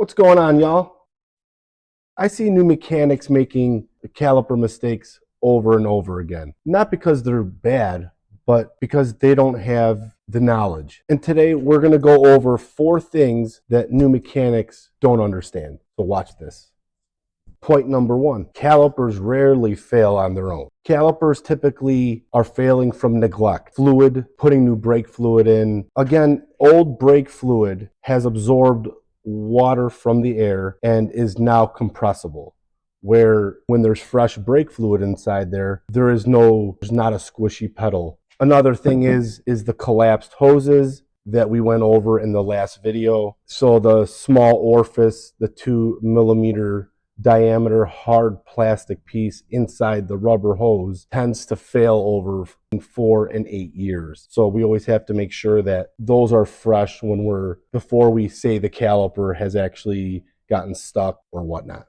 What's going on, y'all? I see new mechanics making caliper mistakes over and over again. Not because they're bad, but because they don't have the knowledge. And today we're going to go over 4 things that new mechanics don't understand. So watch this. Point number 1, calipers rarely fail on their own. Calipers typically are failing from neglect. Fluid, putting new brake fluid in. Again, old brake fluid has absorbed water from the air and is now compressible. Where when there's fresh brake fluid inside there's not a squishy pedal. Another thing is the collapsed hoses that we went over in the last video. So the small orifice, the 2 millimeter diameter hard plastic piece inside the rubber hose tends to fail over 4 and 8 years. So we always have to make sure that those are fresh before we say the caliper has actually gotten stuck or whatnot.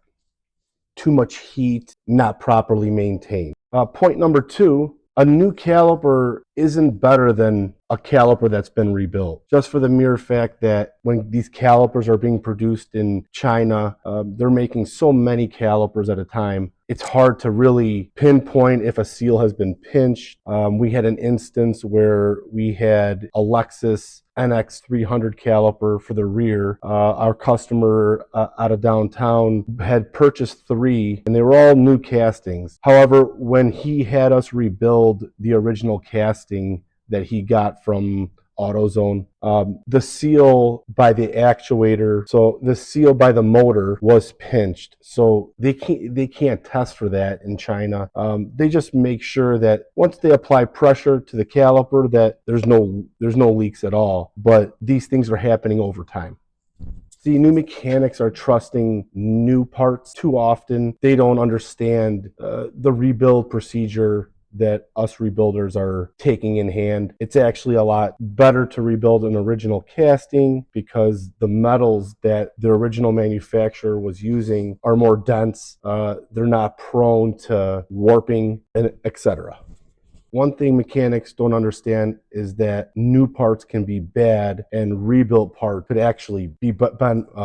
Too much heat, not properly maintained. Point number 2, a new caliper isn't better than a caliper that's been rebuilt. Just for the mere fact that when these calipers are being produced in China, they're making so many calipers at a time. It's hard to really pinpoint if a seal has been pinched. We had an instance where we had a Lexus NX 300 caliper for the rear. Our customer out of downtown had purchased 3 and they were all new castings. However, when he had us rebuild the original casting that he got from AutoZone, the seal by the actuator, so the seal by the motor was pinched. So they can't test for that in China. They just make sure that once they apply pressure to the caliper that there's no leaks at all. But these things are happening over time. See, new mechanics are trusting new parts too often. They don't understand the rebuild procedure that us rebuilders are taking in hand. It's actually a lot better to rebuild an original casting because the metals that the original manufacturer was using are more dense. They're not prone to warping, and etc. One thing mechanics don't understand is that new parts can be bad and rebuilt part could actually be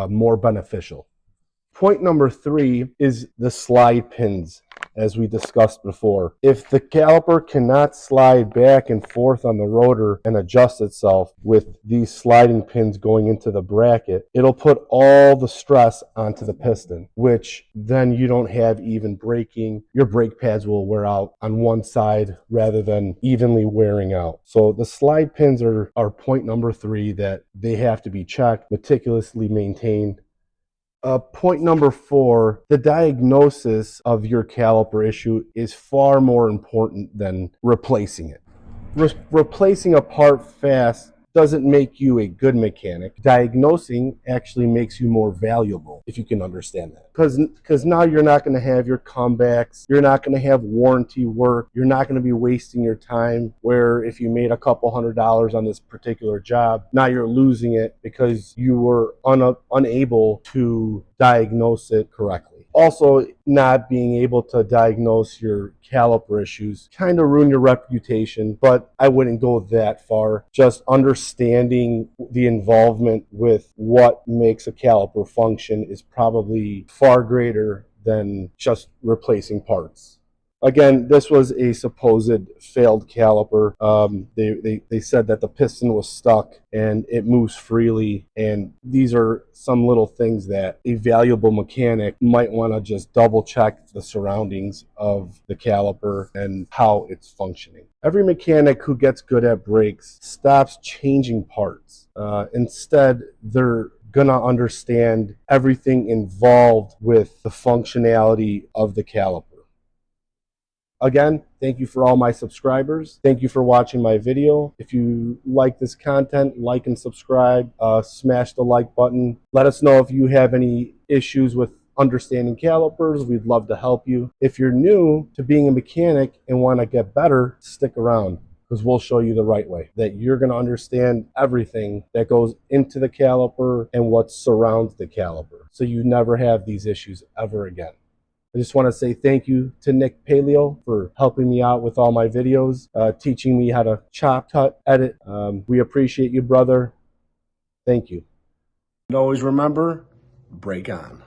more beneficial. Point number 3 is the slide pins, as we discussed before. If the caliper cannot slide back and forth on the rotor and adjust itself with these sliding pins going into the bracket, it'll put all the stress onto the piston, which then you don't have even braking. Your brake pads will wear out on one side rather than evenly wearing out. So the slide pins are point number 3 that they have to be checked, meticulously maintained. Point number 4, the diagnosis of your caliper issue is far more important than replacing it. Replacing a part fast doesn't make you a good mechanic. Diagnosing actually makes you more valuable, if you can understand that. Because now you're not going to have your comebacks, you're not going to have warranty work, you're not going to be wasting your time where if you made a couple $100 on this particular job, now you're losing it because you were unable to diagnose it correctly. Also, not being able to diagnose your caliper issues kind of ruin your reputation, but I wouldn't go that far. Just understanding the involvement with what makes a caliper function is probably far greater than just replacing parts. Again, this was a supposed failed caliper. They said that the piston was stuck and it moves freely. And these are some little things that a valuable mechanic might want to just double check the surroundings of the caliper and how it's functioning. Every mechanic who gets good at brakes stops changing parts. Instead, they're gonna understand everything involved with the functionality of the caliper. Again, thank you for all my subscribers. Thank you for watching my video. If you like this content, like and subscribe, smash the like button. Let us know if you have any issues with understanding calipers. We'd love to help you. If you're new to being a mechanic and want to get better, stick around because we'll show you the right way, that you're going to understand everything that goes into the caliper and what surrounds the caliper, so you never have these issues ever again. I just want to say thank you to Nick Paleo for helping me out with all my videos, teaching me how to chop, cut, edit. We appreciate you, brother. Thank you. And always remember, brake on.